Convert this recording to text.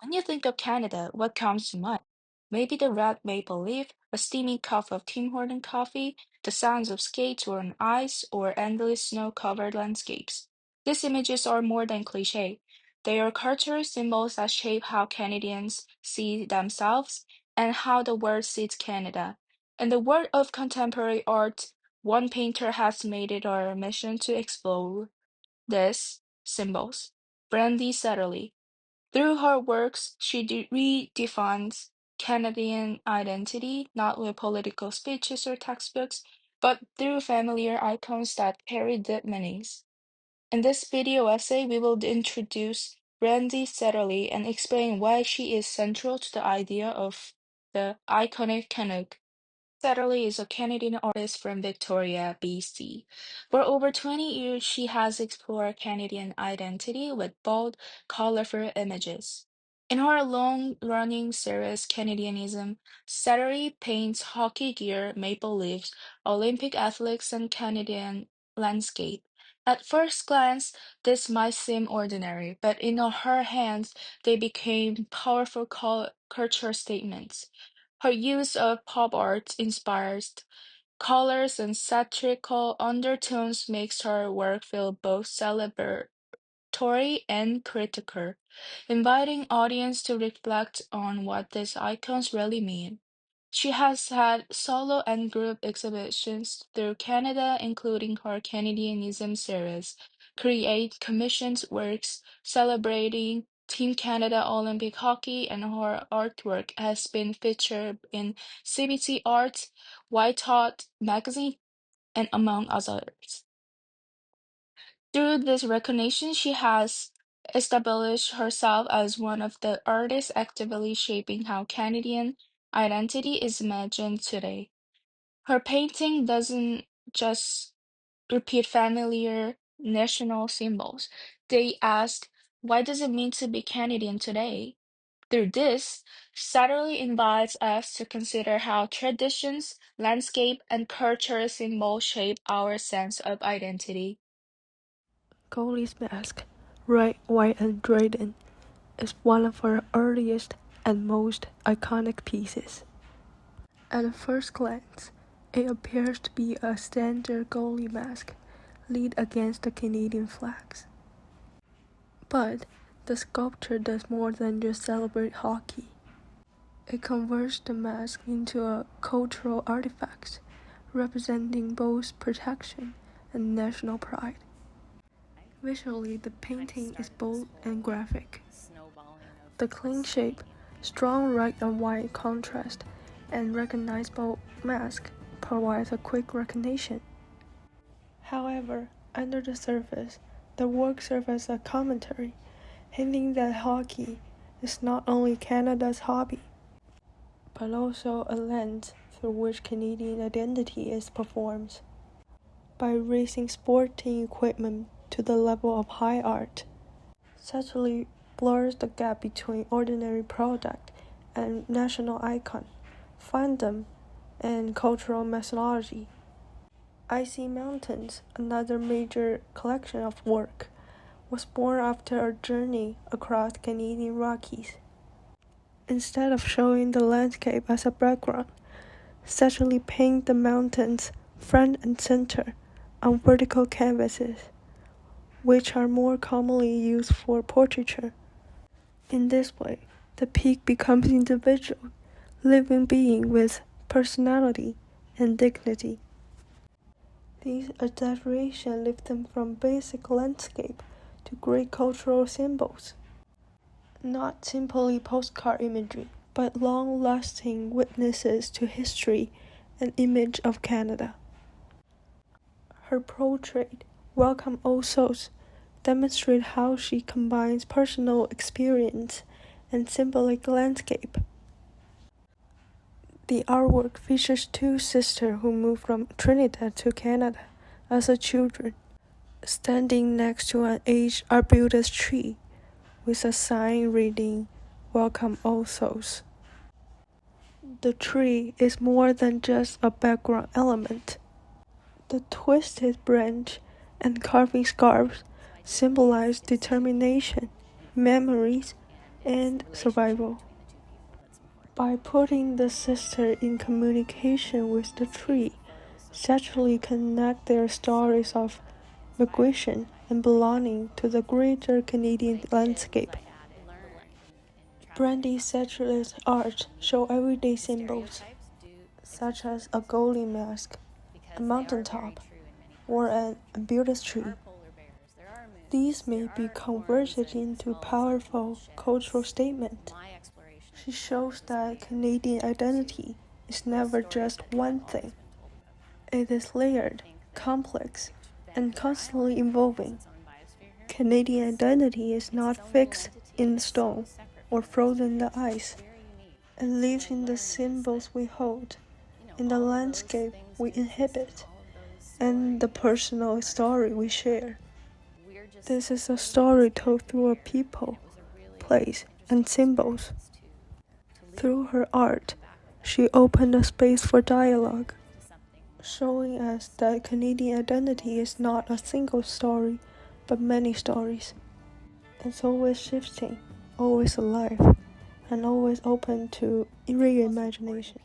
When you think of Canada, what comes to mind? Maybe the red maple leaf, a steaming cup of Tim Horton coffee, the sounds of skates on ice, or endless snow-covered landscapes. These images are more than cliché. They are cultural symbols that shape how Canadians see themselves and how the world sees Canada. In the world of contemporary art, one painter has made it our mission to explore these symbols, Brandy Setterly. Through her works, she redefines Canadian identity, not with political speeches or textbooks, but through familiar icons that carry deep meanings. In this video essay, we will introduce Brandy Setterly and explain why she is central to the idea of the iconic Canuck. Setterly is a Canadian artist from Victoria, BC. For over 20 years, she has explored Canadian identity with bold, colorful images. In her long-running series Canadianism, Setterly paints hockey gear, maple leaves, Olympic athletes, and Canadian landscape. At first glance, this might seem ordinary, but in her hands, they became powerful cultural statements. Her use of pop art inspired colors and satirical undertones makes her work feel both celebratory and critical, inviting audience to reflect on what these icons really mean. She has had solo and group exhibitions through Canada, including her Canadianism series, create commissioned works celebrating Team Canada Olympic hockey, and her artwork has been featured in CBC Arts, White Hot magazine, and among others. Through this recognition, she has established herself as one of the artists actively shaping how Canadian identity is imagined today. Her painting doesn't just repeat familiar national symbols. They ask, what does it mean to be Canadian today? Through this, Satterley invites us to consider how traditions, landscape, and cultural symbols shape our sense of identity. Goalie's Mask, Red, White, and Dragon, is one of her earliest and most iconic pieces. At first glance, it appears to be a standard goalie mask laid against the Canadian flags. But the sculpture does more than just celebrate hockey. It converts the mask into a cultural artifact, representing both protection and national pride. Visually, the painting is bold and graphic. The clean shape, strong red and white contrast, and recognizable mask provides a quick recognition. However, under the surface, the work serves as a commentary, hinting that hockey is not only Canada's hobby, but also a lens through which Canadian identity is performed. By raising sporting equipment to the level of high art, Satterley blurs the gap between ordinary product and national icon, fandom, and cultural mythology. Icy Mountains, another major collection of work, was born after a journey across the Canadian Rockies. Instead of showing the landscape as a background, Satterley painted the mountains front and center on vertical canvases, which are more commonly used for portraiture. In this way, the peak becomes individual, living being with personality and dignity. These exaggerations lift them from basic landscape to great cultural symbols. Not simply postcard imagery, but long-lasting witnesses to history and image of Canada. Her portrait, Welcome All Souls, demonstrates how she combines personal experience and symbolic landscape. The artwork features two sisters who moved from Trinidad to Canada as children, standing next to an aged arbutus tree with a sign reading, Welcome All Souls. The tree is more than just a background element. The twisted branch and carving scarves symbolize determination, memories, and survival. By putting the sister in communication with the tree, Satchely connect their stories of migration and belonging to the greater Canadian landscape. Brandy Satchely's art show everyday symbols, such as a goalie mask, a mountaintop, or an ambulance tree. These may be converted into powerful cultural statements. She shows that Canadian identity is never just one thing. It is layered, complex, and constantly evolving. Canadian identity is not fixed in stone or frozen in the ice. It lives in the symbols we hold, in the landscape we inhabit, and the personal story we share. This is a story told through a people, place, and symbols. Through her art, she opened a space for dialogue, showing us that Canadian identity is not a single story, but many stories. It's always shifting, always alive, and always open to reimagination.